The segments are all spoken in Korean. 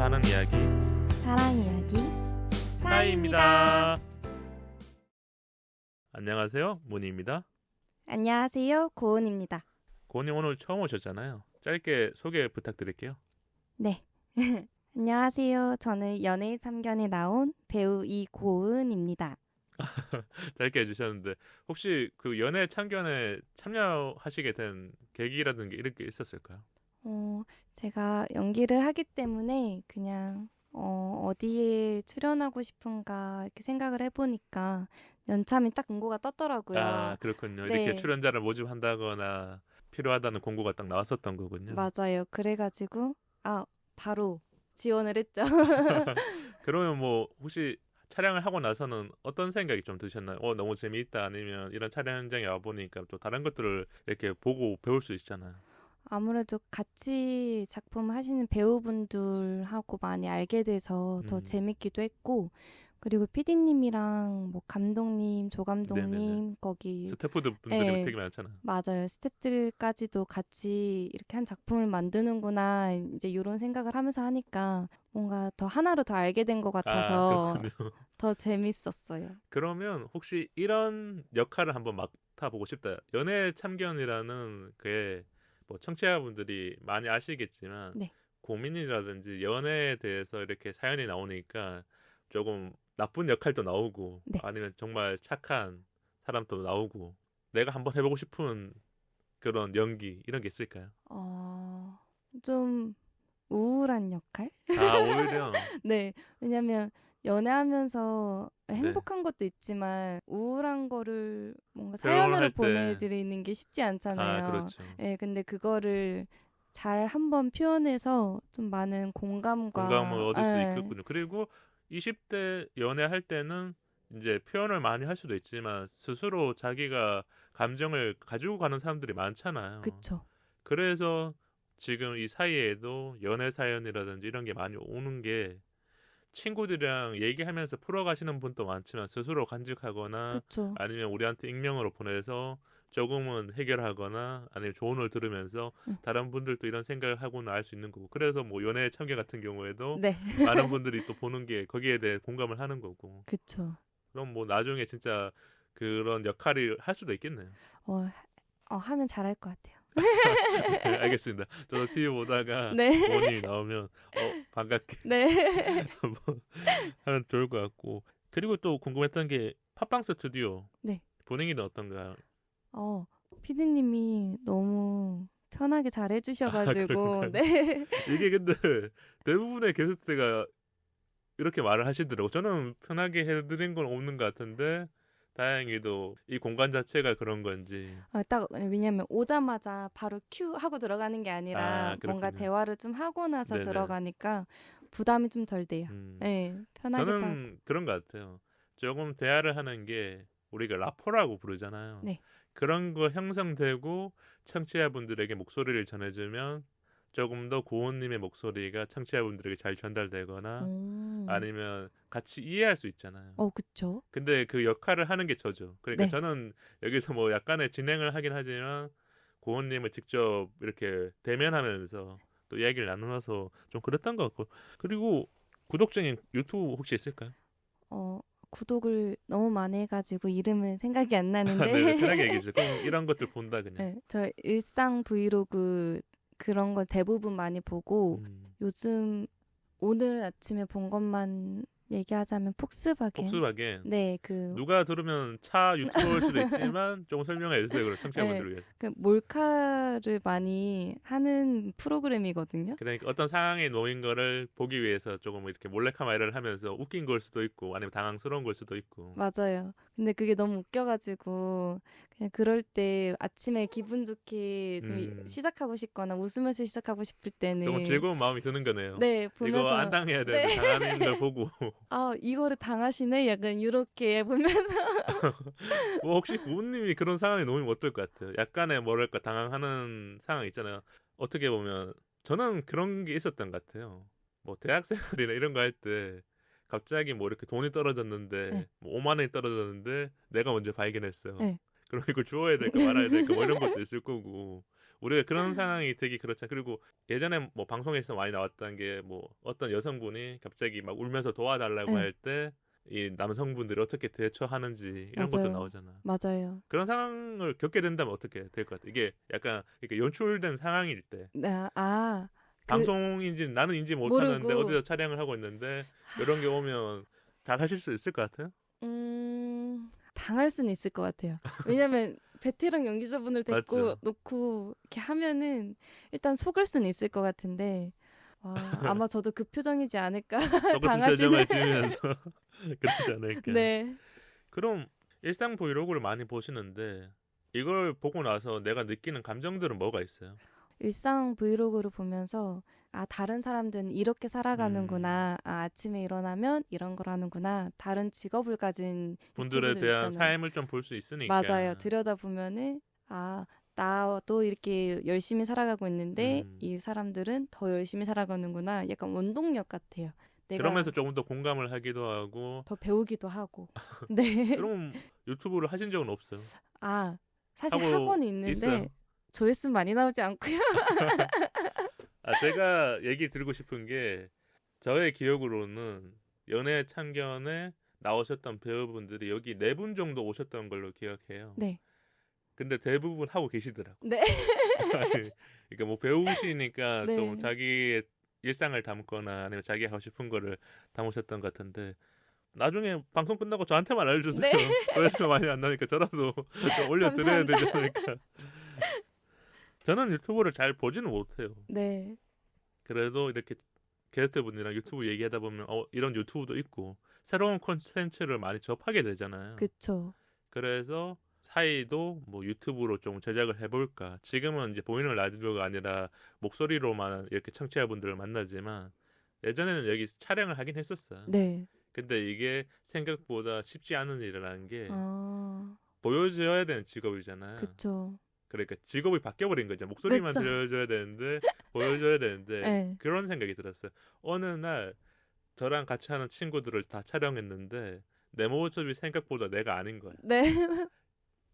사는 이야기 사랑 이야기 사이입니다. 안녕하세요, 문희입니다. 안녕하세요, 고은입니다. 고은님 오늘 처음 오셨잖아요. 짧게 소개 부탁드릴게요. 네. 안녕하세요. 저는 연예인 참견에 나온 배우 이고은입니다. 짧게 해주셨는데 혹시 그 연애 참견에 참여하시게 된 계기라든가 이런 게 있었을까요? 제가 연기를 하기 때문에 그냥 어디에 출연하고 싶은가 이렇게 생각을 해보니까 연참이 딱 공고가 떴더라고요. 아, 그렇군요. 네. 이렇게 출연자를 모집한다거나 필요하다는 공고가 딱 나왔었던 거군요. 맞아요. 그래가지고 바로 지원을 했죠. 그러면 뭐 혹시 촬영을 하고 나서는 어떤 생각이 좀 드셨나요? 너무 재미있다, 아니면 이런 촬영 현장에 와보니까 또 다른 것들을 이렇게 보고 배울 수 있잖아요. 아무래도 같이 작품 하시는 배우분들하고 많이 알게 돼서 더 재밌기도 했고, 그리고 PD님이랑 뭐 감독님, 조감독님, 네네네. 거기 스태프분들이 네, 되게 많잖아요. 맞아요. 스태프들까지도 같이 이렇게 한 작품을 만드는구나, 이제 이런 생각을 하면서 하니까 뭔가 더 하나로 더 알게 된 것 같아서 그렇군요. 더 재밌었어요. 그러면 혹시 이런 역할을 한번 맡아보고 싶다. 연애 참견이라는 게 뭐 청취자분들이 많이 아시겠지만 네. 고민이라든지 연애에 대해서 이렇게 사연이 나오니까 조금 나쁜 역할도 나오고 네. 아니면 정말 착한 사람도 나오고 내가 한번 해보고 싶은 그런 연기 이런 게 있을까요? 좀 우울한 역할? 오히려 네, 왜냐면 연애하면서 네. 행복한 것도 있지만 우울한 거를 뭔가 표현을 사연으로 할 때. 보내드리는 게 쉽지 않잖아요. 그렇죠. 네, 근데 그거를 잘 한번 표현해서 좀 많은 공감과 공감을 얻을 수 네, 있겠군요. 그리고 20대 연애할 때는 이제 표현을 많이 할 수도 있지만 스스로 자기가 감정을 가지고 가는 사람들이 많잖아요. 그쵸. 그래서 지금 이 사이에도 연애 사연이라든지 이런 게 많이 오는 게 친구들이랑 얘기하면서 풀어가시는 분도 많지만 스스로 간직하거나 그쵸. 아니면 우리한테 익명으로 보내서 조금은 해결하거나 아니면 조언을 들으면서 다른 분들도 이런 생각을 하고는 알 수 있는 거고, 그래서 뭐 연애 참견 같은 경우에도 네, 많은 분들이 또 보는 게 거기에 대해 공감을 하는 거고, 그쵸. 그럼 뭐 나중에 진짜 그런 역할을 할 수도 있겠네요. 하면 잘할 것 같아요. 네, 알겠습니다. 저도 TV 보다가 네. 본인이 나오면 반갑게 네. 한번 하면 좋을 것 같고, 그리고 또 궁금했던 게 팟빵 스튜디오 네. 분위기는 어떤가요? 피디님이 너무 편하게 잘 해주셔가지고, 그런가요? 네. 이게 근데 대부분의 게스트가 이렇게 말을 하시더라고. 저는 편하게 해드린 건 없는 것 같은데 다행히도 이 공간 자체가 그런 건지. 왜냐면 오자마자 바로 큐 하고 들어가는 게 아니라 뭔가 그렇군요. 대화를 좀 하고 나서 네네. 들어가니까 부담이 좀 덜 돼요. 네, 편하게 딱. 저는 그런 것 같아요. 조금 대화를 하는 게 우리가 라포라고 부르잖아요. 네. 그런 거 형성되고 청취자분들에게 목소리를 전해주면 조금 더 고은님의 목소리가 청취자분들에게 잘 전달되거나 아니면 같이 이해할 수 있잖아요. 그쵸. 근데 그 역할을 하는 게 저죠. 그러니까 네. 저는 여기서 뭐 약간의 진행을 하긴 하지만 고은님을 직접 이렇게 대면하면서 또 이야기를 나누어서 좀 그랬던 것 같고, 그리고 구독자님 유튜브 혹시 있을까요? 구독을 너무 많이 해가지고 이름은 생각이 안 나는데. 네, 편하게 얘기해 주세요. 그럼 이런 것들 본다 그냥. 네, 저 일상 브이로그 그런 거 대부분 많이 보고 요즘 오늘 아침에 본 것만 얘기하자면 폭스바겐. 네, 누가 들으면 차 유튜버일 수도 있지만 조금 설명해 주세요. 그럼 청취자분들을 위해서. 몰카를 많이 하는 프로그램이거든요. 그러니까 어떤 상황에 놓인 거를 보기 위해서 조금 이렇게 몰래카메라를 하면서 웃긴 걸 수도 있고 아니면 당황스러운 걸 수도 있고. 맞아요. 근데 그게 너무 웃겨가지고 그냥 그럴 때 아침에 기분 좋게 좀 시작하고 싶거나 웃으면서 시작하고 싶을 때는 조금 즐거운 마음이 드는 거네요. 네, 보면서 이거 안 당해야 되는데 네. 당하는 걸 보고. 이거를 당하시네? 약간 이렇게 보면서. 뭐 혹시 고은님이 그런 상황에 놓이면 어떨 것 같아요? 약간의 뭐랄까 당황하는 상황 있잖아요. 어떻게 보면 저는 그런 게 있었던 것 같아요. 뭐 대학생활이나 이런 거 할 때 갑자기 뭐 이렇게 돈이 떨어졌는데 네. 뭐 5만 원이 떨어졌는데 내가 먼저 발견했어요. 네. 그럼 이걸 주워야 될까 말아야 될까 뭐 이런 것도 있을 거고, 우리가 그런 상황이 되게 그렇잖아. 그리고 예전에 뭐 방송에서 많이 나왔던 게 뭐 어떤 여성분이 갑자기 막 울면서 도와달라고 네. 할 때 이 남성분들이 어떻게 대처하는지 이런 것도 맞아요. 나오잖아. 맞아요. 그런 상황을 겪게 된다면 어떻게 될 것 같아? 이게 약간 이렇게 연출된 상황일 때 네, 그 방송인지 나는 인지 못하는데 모르고 어디서 촬영을 하고 있는데 이런 게 오면 잘 하실 수 있을 것 같아요? 당할 수는 있을 것 같아요. 왜냐면 베테랑 연기자분을 데리고 맞죠. 놓고 이렇게 하면은 일단 속을 수는 있을 것 같은데 아마 저도 그 표정이지 않을까 똑같은 당하시는. 표정을 지으면서 그러지 않을까. 네. 그럼 일상 브이로그를 많이 보시는데 이걸 보고 나서 내가 느끼는 감정들은 뭐가 있어요? 일상 브이로그를 보면서 다른 사람들은 이렇게 음, 살아가는구나. 아침에 일어나면 이런 걸 하는구나. 다른 직업을 가진 분들에 유튜브들 대한 있잖아요. 삶을 좀 볼 수 맞아요. 있으니까. 들여다보면은 나도 이렇게 열심히 살아가고 있는데 음, 이 사람들은 더 열심히 살아가는구나. 약간 원동력 같아요. 그러면서 내가 조금 더 공감을 하기도 하고. 더 배우기도 하고. 네. 그럼 유튜브를 하신 적은 없어요? 사실 하고 학원이 있는데 있어요? 조회수 많이 나오지 않고요. 제가 얘기 드리고 싶은 게 저의 기억으로는 연애 참견에 나오셨던 배우분들이 여기 4분 정도 오셨던 걸로 기억해요. 네. 근데 대부분 하고 계시더라고. 네. 아니, 그러니까 뭐 배우시니까 좀 네. 자기의 일상을 담거나 아니면 자기 하고 싶은 거를 담으셨던 것 같은데 나중에 방송 끝나고 저한테만 알려주세요. 네. 조회수가 많이 안 나니까 저라도 좀 올려드려야 감사합니다. 되지 않을까. 저는 유튜브를 잘 보지는 못해요. 네. 그래도 이렇게 게스트 분이랑 유튜브 얘기하다 보면 이런 유튜브도 있고 새로운 콘텐츠를 많이 접하게 되잖아요. 그쵸. 그래서 사이도 뭐 유튜브로 좀 제작을 해볼까. 지금은 이제 보이는 라디오가 아니라 목소리로만 이렇게 청취자분들을 만나지만 예전에는 여기 촬영을 하긴 했었어요. 네. 근데 이게 생각보다 쉽지 않은 일이라는 게 아, 보여줘야 되는 직업이잖아요. 그쵸. 그러니까 직업이 바뀌어버린 거죠. 목소리만 그쵸. 들려줘야 되는데 보여줘야 되는데 네. 그런 생각이 들었어요. 어느 날 저랑 같이 하는 친구들을 다 촬영했는데 내 모습이 생각보다 내가 아닌 거야. 네.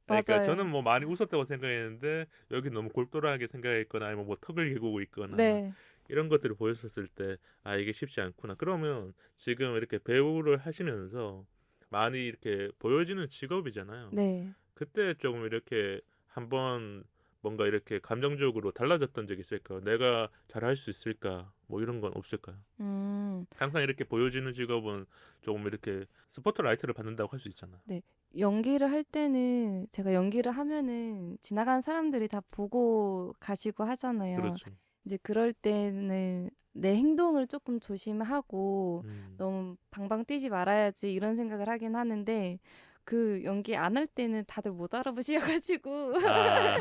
그러니까 저는 맞아요. 뭐 많이 웃었다고 생각했는데 여기 너무 골똘하게 생각했거나 아니면 뭐 턱을 개고고 있거나 네. 이런 것들을 보였었을 때 이게 쉽지 않구나. 그러면 지금 이렇게 배우를 하시면서 많이 이렇게 보여지는 직업이잖아요. 네. 그때 조금 이렇게 한번 뭔가 이렇게 감정적으로 달라졌던 적이 있을까요? 내가 잘할 수 있을까? 뭐 이런 건 없을까요? 음, 항상 이렇게 보여지는 직업은 조금 이렇게 스포트라이트를 받는다고 할 수 있잖아요. 네. 연기를 할 때는 제가 연기를 하면은 지나가는 사람들이 다 보고 가시고 하잖아요. 그렇죠. 이제 그럴 때는 내 행동을 조금 조심하고 음. 너무 방방 뛰지 말아야지 이런 생각을 하긴 하는데 그 연기 안 할 때는 다들 못 알아보셔가지고 아,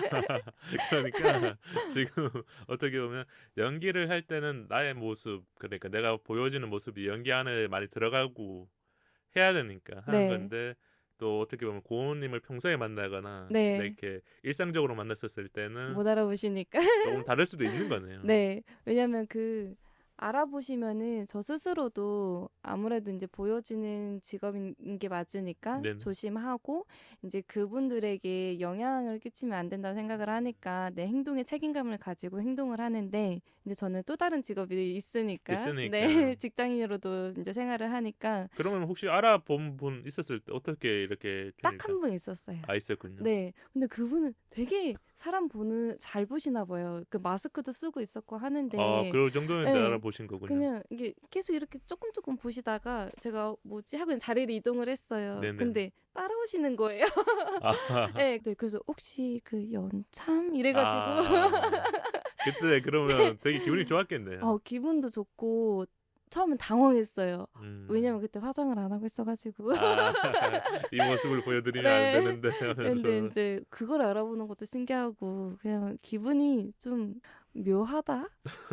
그러니까 지금 어떻게 보면 연기를 할 때는 나의 모습, 그러니까 내가 보여지는 모습이 연기 안에 많이 들어가고 해야 되니까 하는 네. 건데 또 어떻게 보면 고은님을 평소에 만나거나 네. 이렇게 일상적으로 만났었을 때는 못 알아보시니까. 조금 다를 수도 있는 거네요. 네. 왜냐면 알아보시면은 저 스스로도 아무래도 이제 보여지는 직업인 게 맞으니까 네네. 조심하고 이제 그분들에게 영향을 끼치면 안 된다고 생각을 하니까 내 행동에 책임감을 가지고 행동을 하는데 이제 저는 또 다른 직업이 있으니까 네. 있으니까. 직장인으로도 이제 생활을 하니까 그러면 혹시 알아본 분 있었을 때 어떻게 이렇게 딱 한 분 있었어요. 있었군요. 네. 근데 그분은 되게 사람 잘 보시나 봐요. 그 마스크도 쓰고 있었고 하는데 그 정도는 네. 알아보신 거군요. 그냥 이게 계속 이렇게 조금 보시다가 제가 뭐지 하고 그냥 자리를 이동을 했어요. 네네. 근데 따라오시는 거예요. 아, 네, 그래서 혹시 그 연참 이래가지고 그때 그러면 되게 기분이 좋았겠네요. 기분도 좋고 처음엔 당황했어요. 음. 왜냐면 그때 화장을 안 하고 있어가지고. 이 모습을 보여드리면 네. 안 되는데 하면서. 근데 이제 그걸 알아보는 것도 신기하고 그냥 기분이 좀 묘하다.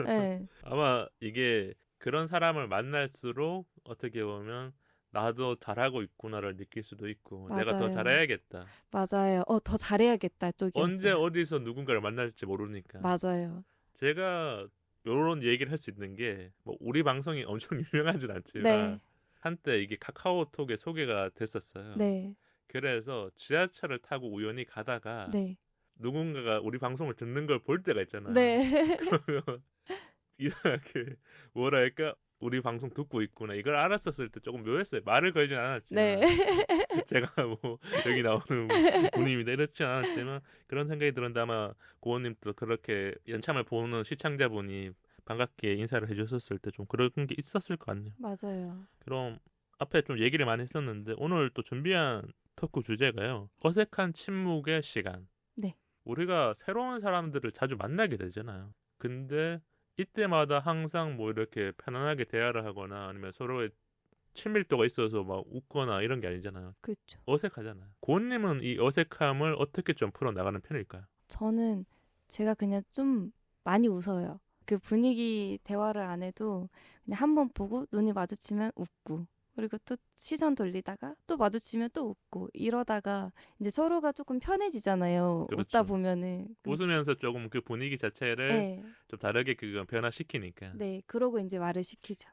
네. 아마 이게 그런 사람을 만날수록 어떻게 보면 나도 잘하고 있구나를 느낄 수도 있고 내가 더 맞아요. 잘해야겠다. 맞아요. 더 잘해야겠다 언제 쪽이었어요. 어디서 누군가를 만날지 모르니까. 맞아요. 제가 요런 얘기를 할 수 있는 게 뭐 우리 방송이 엄청 유명하진 않지만 네. 한때 이게 카카오톡에 소개가 됐었어요. 네. 그래서 지하철을 타고 우연히 가다가 네. 누군가가 우리 방송을 듣는 걸 볼 때가 있잖아요. 네. 그러면 이상하게 뭐랄까 우리 방송 듣고 있구나 이걸 알았었을 때 조금 묘했어요. 말을 걸진 않았지만 네. 제가 뭐 여기 나오는 분입니다 이렇지 않았지만 그런 생각이 들었는데 아마 고원님도 그렇게 연참을 보는 시청자분이 반갑게 인사를 해주셨을 때 좀 그런 게 있었을 것 같네요. 맞아요. 그럼 앞에 좀 얘기를 많이 했었는데 오늘 또 준비한 토크 주제가요. 어색한 침묵의 시간. 네. 우리가 새로운 사람들을 자주 만나게 되잖아요. 근데 이때마다 항상 뭐 이렇게 편안하게 대화를 하거나 아니면 서로의 친밀도가 있어서 막 웃거나 이런 게 아니잖아요. 그렇죠. 어색하잖아요. 고은님은 이 어색함을 어떻게 좀 풀어나가는 편일까요? 저는 제가 그냥 좀 많이 웃어요. 그 분위기 대화를 안 해도 그냥 한 번 보고 눈이 마주치면 웃고 그리고 또 시선 돌리다가 또 마주치면 또 웃고 이러다가 이제 서로가 조금 편해지잖아요. 그렇죠. 웃다 보면은. 웃으면서 조금 그 분위기 자체를 네. 좀 다르게 그거 변화시키니까. 네. 그러고 이제 말을 시키죠.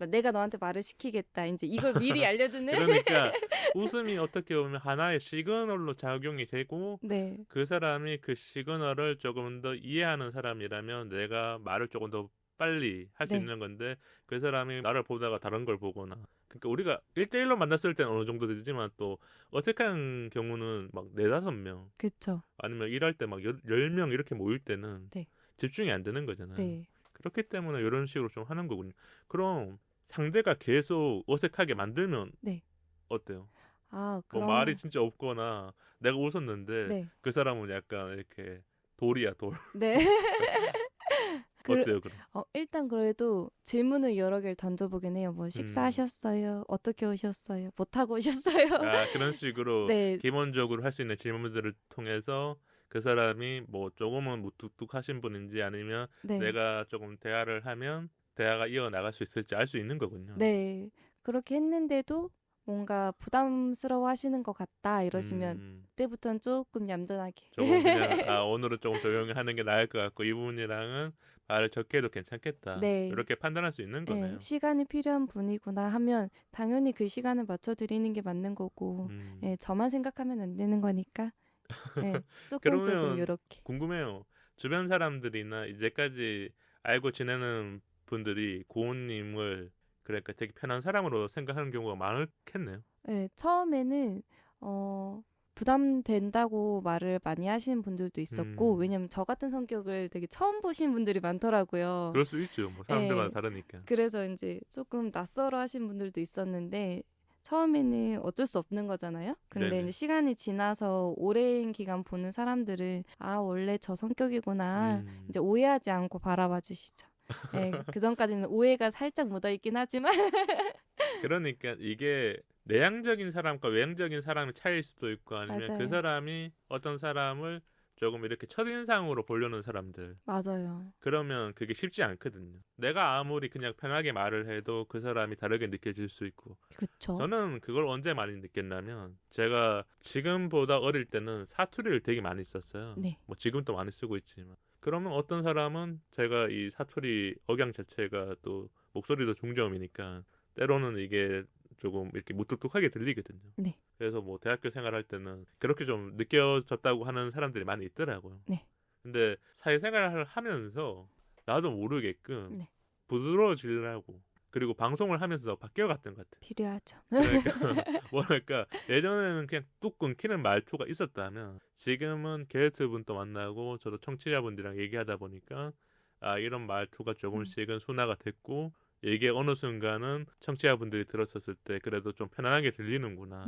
내가 너한테 말을 시키겠다. 이제 이걸 미리 알려주는. 그러니까 웃음이 어떻게 보면 하나의 시그널로 작용이 되고 네. 그 사람이 그 시그널을 조금 더 이해하는 사람이라면 내가 말을 조금 더 빨리 할 수 네. 있는 건데 그 사람이 나를 보다가 다른 걸 보거나 그러니까 우리가 1대1로 만났을 때는 어느 정도 되지만 또 어색한 경우는 막 4-5명 그렇죠. 아니면 일할 때 막 10명 이렇게 모일 때는 네. 집중이 안 되는 거잖아요. 네. 그렇기 때문에 이런 식으로 좀 하는 거군요. 그럼 상대가 계속 어색하게 만들면 네. 어때요? 아, 뭐 그럼 말이 진짜 없거나 내가 웃었는데 네. 그 사람은 약간 이렇게 돌이야 돌. 네. 어때요 그럼? 일단 그래도 질문을 여러 개를 던져보긴 해요. 뭐 식사하셨어요? 어떻게 오셨어요? 뭐 타고 오셨어요? 아, 그런 식으로 네. 기본적으로 할 수 있는 질문들을 통해서 그 사람이 뭐 조금은 무뚝뚝하신 분인지 아니면 네. 내가 조금 대화를 하면 대화가 이어나갈 수 있을지 알 수 있는 거군요. 네. 그렇게 했는데도 뭔가 부담스러워 하시는 것 같다 이러시면 그때부터는 조금 얌전하게. 조금 그냥 오늘은 조금 조용히 하는 게 나을 것 같고 이 부분이랑은 말을 적게 해도 괜찮겠다. 네. 이렇게 판단할 수 있는 거네요. 네, 시간이 필요한 분이구나 하면 당연히 그 시간을 맞춰드리는 게 맞는 거고 네, 저만 생각하면 안 되는 거니까 네, 조금 그러면 이렇게. 궁금해요. 주변 사람들이나 이제까지 알고 지내는 분들이 고은님을 그러니까 되게 편한 사람으로 생각하는 경우가 많겠네요. 네, 처음에는 부담된다고 말을 많이 하시는 분들도 있었고 왜냐면 저 같은 성격을 되게 처음 보신 분들이 많더라고요. 그럴 수 있죠. 뭐 사람들마다 네. 다르니까. 그래서 이제 조금 낯설어 하신 분들도 있었는데 처음에는 어쩔 수 없는 거잖아요. 근데 네네. 이제 시간이 지나서 오랜 기간 보는 사람들은 원래 저 성격이구나 이제 오해하지 않고 바라봐 주시죠. 네, 그 전까지는 오해가 살짝 묻어있긴 하지만 그러니까 이게 내향적인 사람과 외향적인 사람의 차이일 수도 있고 아니면 맞아요. 그 사람이 어떤 사람을 조금 이렇게 첫인상으로 보려는 사람들 맞아요. 그러면 그게 쉽지 않거든요. 내가 아무리 그냥 편하게 말을 해도 그 사람이 다르게 느껴질 수 있고 그쵸. 저는 그걸 언제 많이 느꼈냐면 제가 지금보다 어릴 때는 사투리를 되게 많이 썼어요. 네. 뭐 지금도 많이 쓰고 있지만 그러면 어떤 사람은 제가 이 사투리 억양 자체가 또 목소리도 중저음이니까 때로는 이게 조금 이렇게 무뚝뚝하게 들리거든요. 네. 그래서 뭐 대학교 생활할 때는 그렇게 좀 느껴졌다고 하는 사람들이 많이 있더라고요. 네. 근데 사회생활을 하면서 나도 모르게끔 네. 부드러워지려고 그리고 방송을 하면서 바뀌어갔던 것 같아요. 필요하죠. 그러니까 뭐랄까 예전에는 그냥 뚝 끊기는 말투가 있었다면 지금은 게스트분도 만나고 저도 청취자분들이랑 얘기하다 보니까 이런 말투가 조금씩은 순화가 됐고 이게 어느 순간은 청취자분들이 들었었을 때 그래도 좀 편안하게 들리는구나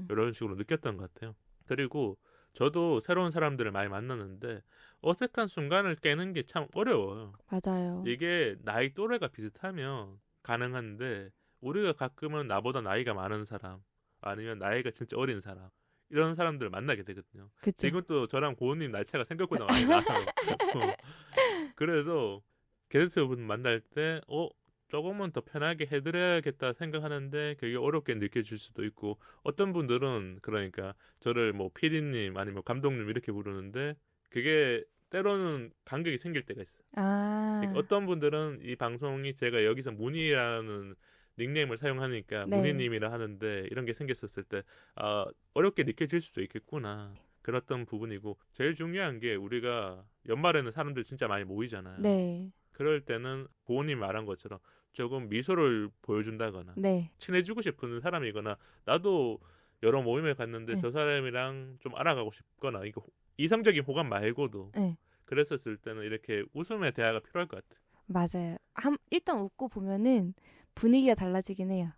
이런 식으로 느꼈던 것 같아요. 그리고 저도 새로운 사람들을 많이 만났는데 어색한 순간을 깨는 게 참 어려워요. 맞아요. 이게 나이 또래가 비슷하면 가능한데 우리가 가끔은 나보다 나이가 많은 사람 아니면 나이가 진짜 어린 사람 이런 사람들을 만나게 되거든요. 그쵸. 지금 또 저랑 고은님 나이 차가 생각보다 많이 나서 그래서 게스트분 만날 때 조금은 더 편하게 해드려야겠다 생각하는데 그게 어렵게 느껴질 수도 있고 어떤 분들은 그러니까 저를 뭐 PD님 아니면 감독님 이렇게 부르는데 그게 때로는 간격이 생길 때가 있어요. 그러니까 어떤 분들은 이 방송이 제가 여기서 문희라는 닉네임을 사용하니까 네. 문희님이라 하는데 이런 게 생겼었을 때 어렵게 느껴질 수도 있겠구나. 그랬던 부분이고 제일 중요한 게 우리가 연말에는 사람들 진짜 많이 모이잖아요. 네. 그럴 때는 고은이 말한 것처럼 조금 미소를 보여준다거나 네. 친해지고 싶은 사람이거나 나도 여러 모임에 갔는데 네. 저 사람이랑 좀 알아가고 싶거나 이거 이성적인 호감 말고도 네. 그랬었을 때는 이렇게 웃음의 대화가 필요할 것 같아요. 맞아요. 일단 웃고 보면은 분위기가 달라지긴 해요.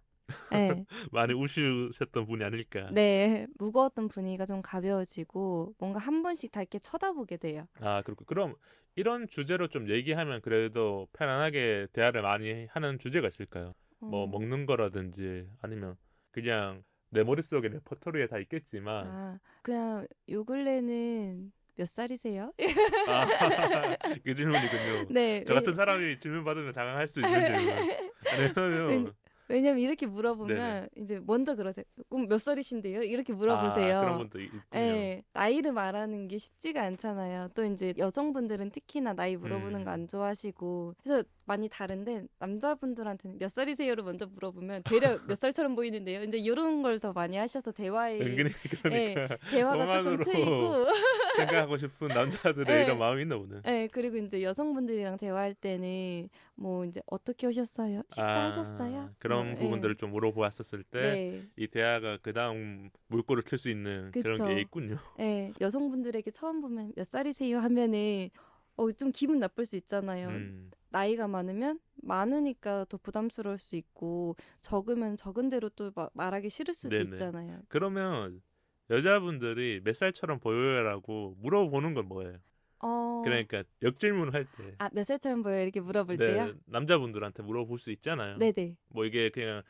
네. 많이 우시셨던 분이 아닐까. 네. 무거웠던 분위기가 좀 가벼워지고 뭔가 한 번씩 다 이렇게 쳐다보게 돼요. 아, 그렇고 그럼 이런 주제로 좀 얘기하면 그래도 편안하게 대화를 많이 하는 주제가 있을까요? 뭐 먹는 거라든지 아니면 그냥 내 머릿속에 레퍼토리에 다 있겠지만 그냥 요 근래는 몇 살이세요? 아, 그 질문이군요. 네. 저 같은 사람이 질문 받으면 당황할 수 있는 질문. 왜냐면 왜냐면 이렇게 물어보면 네네. 이제 먼저 그러세요. 그럼 몇 살이신데요? 이렇게 물어보세요. 그런 분도 있군요. 네, 나이를 말하는 게 쉽지가 않잖아요. 또 이제 여성분들은 특히나 나이 물어보는 거 안 좋아하시고 그래서 많이 다른데 남자분들한테는 몇 살이세요를 먼저 물어보면 되려 몇 살처럼 보이는데요. 이제 이런 걸 더 많이 하셔서 대화에 은근히 그러니까 대화가 조금 트이고 생각하고 싶은 남자들의 네. 이런 마음이 있나 보네. 네, 그리고 이제 여성분들이랑 대화할 때는 뭐 이제 어떻게 오셨어요? 식사하셨어요? 그런 뭐, 부분들을 좀 물어보았었을 때 이 네. 대화가 그 다음 물꼬를 틀 수 있는 그런 그쵸. 게 있군요. 네, 여성분들에게 처음 보면 몇 살이세요 하면은 좀 기분 나쁠 수 있잖아요. 나이가 많으면 많으니까 더 부담스러울 수 있고 적으면 적은 대로 또 말하기 싫을 수도 네네. 있잖아요. 그러면 여자분들이 몇 살처럼 보여요라고 물어보는 건 뭐예요? 그러니까 역질문을 할 때. 몇 살처럼 보여요? 이렇게 물어볼 네, 때요? 남자분들한테 물어볼 수 있잖아요. 네네. 뭐 이게 그냥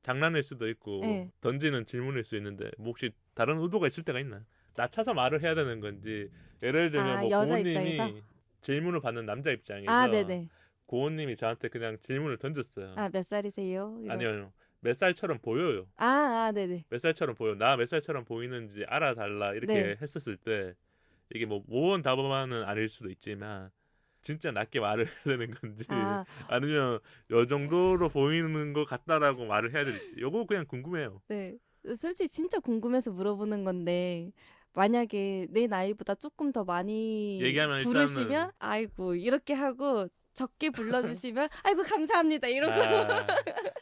장난일 수도 있고 네. 던지는 질문일 수 있는데 뭐 혹시 다른 의도가 있을 때가 있나요? 낮춰서 말을 해야 되는 건지 예를 들면 뭐 여자 고은님이 입장에서? 질문을 받는 남자 입장에서 네네. 고은님이 저한테 그냥 질문을 던졌어요. 몇 살이세요? 아니요. 몇 살처럼 보여요. 네네. 몇 살처럼 보여. 나 몇 살처럼 보이는지 알아달라 이렇게 네. 했었을 때 이게 뭐 모원 답안은 아닐 수도 있지만 진짜 낮게 말을 해야 되는 건지 아니면 요 정도로 보이는 것 같다라고 말을 해야 될지 요거 그냥 궁금해요. 네. 솔직히 진짜 궁금해서 물어보는 건데 만약에 내 나이보다 조금 더 많이 얘기하면 부르시면 일단은 아이고 이렇게 하고 적게 불러주시면 아이고 감사합니다 이러고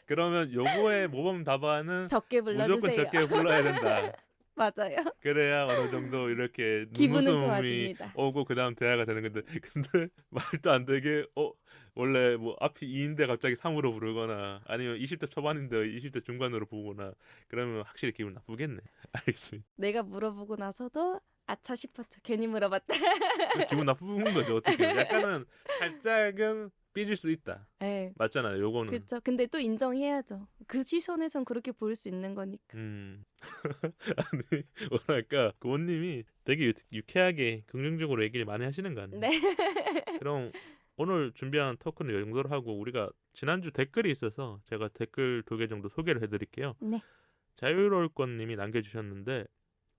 그러면 요거의 모범 답안은 적게 불러주세요. 무조건 적게 불러야 된다. 맞아요. 그래야 어느 정도 이렇게 기분은 눈웃음이 좋아집니다. 오고 그 다음 대화가 되는 건데 근데 말도 안 되게 원래 뭐 앞이 2인데 갑자기 3으로 부르거나 아니면 20대 초반인데 20대 중반으로 부르거나 그러면 확실히 기분 나쁘겠네. 알겠습니다. 내가 물어보고 나서도 아차 싶었죠. 괜히 물어봤다. 기분 나쁜 거죠. 어떻게 약간은 살짝은 삐질 수 있다. 네. 맞잖아요. 요거는. 그렇죠. 근데 또 인정해야죠. 그 시선에선 그렇게 볼 수 있는 거니까. 아니 뭐랄까 고은님이 되게 유쾌하게 긍정적으로 얘기를 많이 하시는 거 아니에요? 네. 그럼 오늘 준비한 토크는 이 정도로 하고 우리가 지난주 댓글이 있어서 제가 댓글 2개 정도 소개를 해드릴게요. 네. 자유로울권님이 남겨주셨는데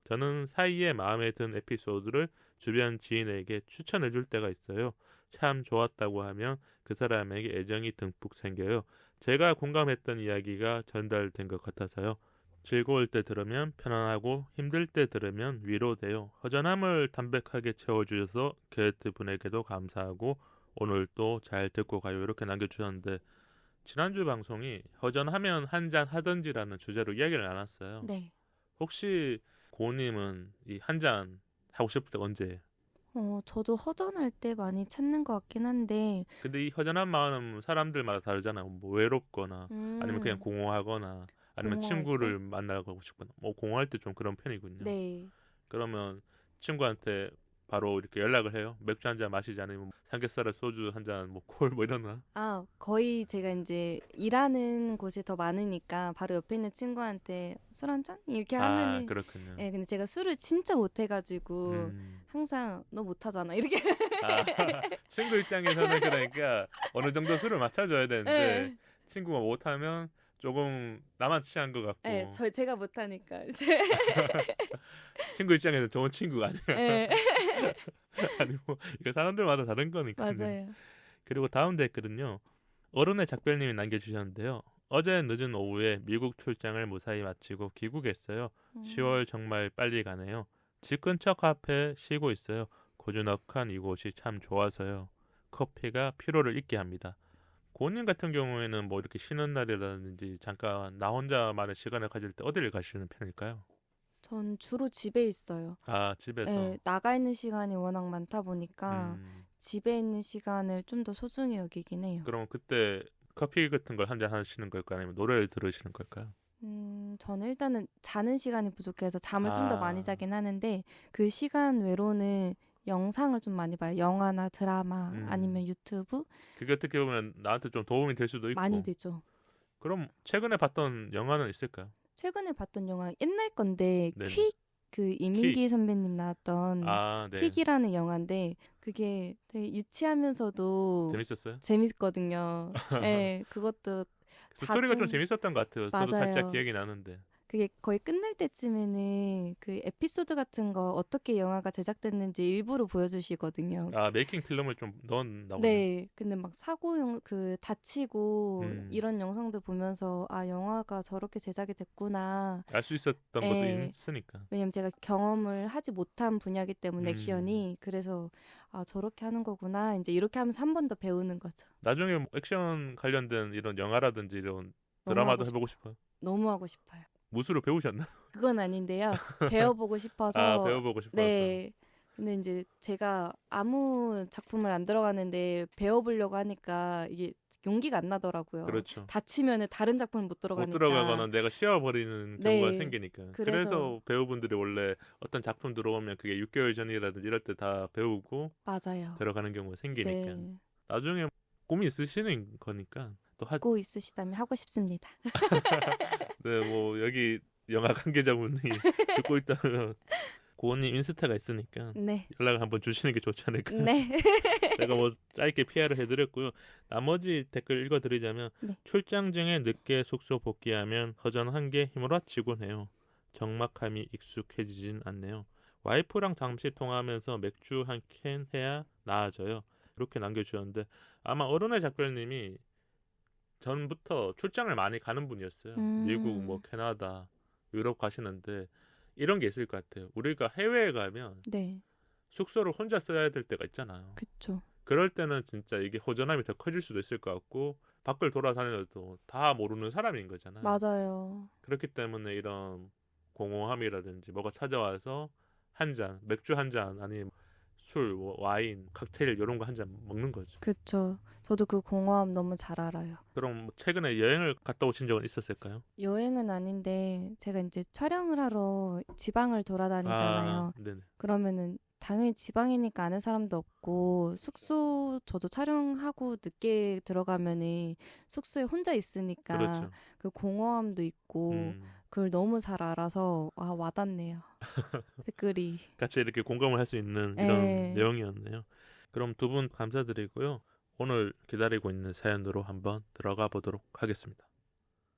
저는 사이에 마음에 든 에피소드를 주변 지인에게 추천해줄 때가 있어요. 참 좋았다고 하면 그 사람에게 애정이 듬뿍 생겨요. 제가 공감했던 이야기가 전달된 것 같아서요. 즐거울 때 들으면 편안하고 힘들 때 들으면 위로돼요. 허전함을 담백하게 채워주셔서 게스트분에게도 감사하고 오늘 또 잘 듣고 가요. 이렇게 남겨주셨는데 지난주 방송이 허전하면 한잔 하던지라는 주제로 이야기를 나눴어요. 네. 혹시 고은님은 이 한잔 하고 싶을 때 언제예요? 저도 허전할 때 많이 찾는 것 같긴 한데. 근데 이 허전한 마음은 사람들마다 다르잖아요. 뭐 외롭거나 아니면 그냥 공허하거나 아니면 공허할 친구를 만나고 싶거나 뭐 공허할 때 좀 그런 편이군요. 네. 그러면 친구한테 바로 이렇게 연락을 해요. 맥주 한 잔 마시지 않으면 삼겹살에 소주 한 잔 뭐 콜 뭐 이러나? 거의 제가 이제 일하는 곳이 더 많으니까 바로 옆에 있는 친구한테 술 한 잔? 이렇게 하면은 그렇군요. 네, 근데 제가 술을 진짜 못해가지고 항상 너 못하잖아 이렇게. 친구 입장에서는 그러니까 어느 정도 술을 맞춰줘야 되는데 네. 친구가 못하면 조금 나만 취한 것 같고. 네, 제가 못하니까. 친구 입장에서 좋은 친구가 아니야. 네. 아니 뭐 이거 사람들마다 다른 거니까. 맞아요. 그리고 다음 댓글은요. 어른의 작별님이 남겨주셨는데요. 어제 늦은 오후에 미국 출장을 무사히 마치고 귀국했어요. 10월 정말 빨리 가네요. 집 근처 카페에 쉬고 있어요. 고즈넉한 이곳이 참 좋아서요. 커피가 피로를 잊게 합니다. 고은님 같은 경우에는 뭐 이렇게 쉬는 날이라든지 잠깐 나 혼자만의 시간을 가질 때 어디를 가시는 편일까요? 전 주로 집에 있어요. 아, 집에서. 네, 나가 있는 시간이 워낙 많다 보니까 집에 있는 시간을 좀 더 소중히 여기긴 해요. 그러면 그때 커피 같은 걸 한 잔 하시는 걸까요? 아니면 노래를 들으시는 걸까요? 저는 일단은 자는 시간이 부족해서 잠을 좀 더 많이 아. 자긴 하는데 그 시간 외로는 영상을 좀 많이 봐요. 영화나 드라마 아니면 유튜브 그게 어떻게 보면 나한테 좀 도움이 될 수도 있고. 많이 되죠. 그럼 최근에 봤던 영화는 있을까요? 최근에 봤던 영화 옛날 건데 네네. 퀵 그 이민기 선배님 나왔던 아, 네. 퀵이라는 영화인데 그게 되게 유치하면서도 재밌었어요? 재밌거든요. 네, 그것도 스토리가 좀 자주- 재밌었던 것 같아요. 저도 살짝 맞아요. 기억이 나는데. 그게 거의 끝날 때쯤에는 그 에피소드 같은 거 어떻게 영화가 제작됐는지 일부러 보여주시거든요. 아, 메이킹 필름을 좀 넣었나 보네. 네, 근데 막 그 다치고 음. 이런 영상들 보면서 아 영화가 저렇게 제작이 됐구나. 알 수 있었던 것도 예. 있으니까. 왜냐면 제가 경험을 하지 못한 분야이기 때문에 음. 액션이 그래서 아 저렇게 하는 거구나. 이제 이렇게 하면서 한 번 더 배우는 거죠. 나중에 뭐 액션 관련된 이런 영화라든지 이런 너무 드라마도 하고 해보고 싶어요. 너무 하고 싶어요. 무술을 배우셨나? 그건 아닌데요. 배워보고 싶어서. 아, 배워보고 싶어서. 네. 근데 이제 제가 아무 작품을 안 들어가는데 배워보려고 하니까 이게 용기가 안 나더라고요. 그렇죠. 다치면은 다른 작품을 못 못 들어가니까. 들어가거나 내가 쉬어버리는 네. 경우가 생기니까. 그래서- 그래서 배우분들이 원래 어떤 작품 들어오면 그게 6개월 전이라든지 이럴 때 다 배우고 맞아요. 들어가는 경우가 생기니까. 네. 나중에 꿈이 있으시는 거니까 또 하고 있으시다면 하고 싶습니다. 네, 뭐 여기 영화 관계자분이 듣고 있다면 고은님 인스타가 있으니까 네. 연락을 한번 주시는 게 좋지 않을까. 네. 제가 뭐 짧게 PR을 해드렸고요. 나머지 댓글 읽어드리자면 네. 출장 중에 늦게 숙소 복귀하면 허전한 게 휘몰아치곤 해요. 적막함이 익숙해지진 않네요. 와이프랑 잠시 통화하면서 맥주 한 캔 해야 나아져요. 이렇게 남겨주셨는데 아마 어른의 작별님이 전부터 출장을 많이 가는 분이었어요. 미국, 뭐 캐나다, 유럽 가시는데 이런 게 있을 것 같아요. 우리가 해외에 가면 네. 숙소를 혼자 써야 될 때가 있잖아요. 그쵸. 그럴 때는 진짜 이게 허전함이 더 커질 수도 있을 것 같고 밖을 돌아다녀도 다 모르는 사람인 거잖아요. 맞아요. 그렇기 때문에 이런 공허함이라든지 뭐가 찾아와서 한 잔, 맥주 한 잔 아니면 술, 뭐 와인, 칵테일 이런 거 한 잔 먹는 거죠. 그쵸. 저도 그 공허함 너무 잘 알아요. 그럼 최근에 여행을 갔다 오신 적은 있었을까요? 여행은 아닌데 제가 이제 촬영을 하러 지방을 돌아다니잖아요. 네네. 그러면은 당연히 지방이니까 아는 사람도 없고 숙소 저도 촬영하고 늦게 들어가면은 숙소에 혼자 있으니까 그렇죠. 그 공허함도 있고 그걸 너무 잘 알아서 아 와닿네요. 댓글이. 같이 이렇게 공감을 할 수 있는 이런 네. 내용이었네요. 그럼 두 분 감사드리고요. 오늘 기다리고 있는 사연으로 한번 들어가 보도록 하겠습니다.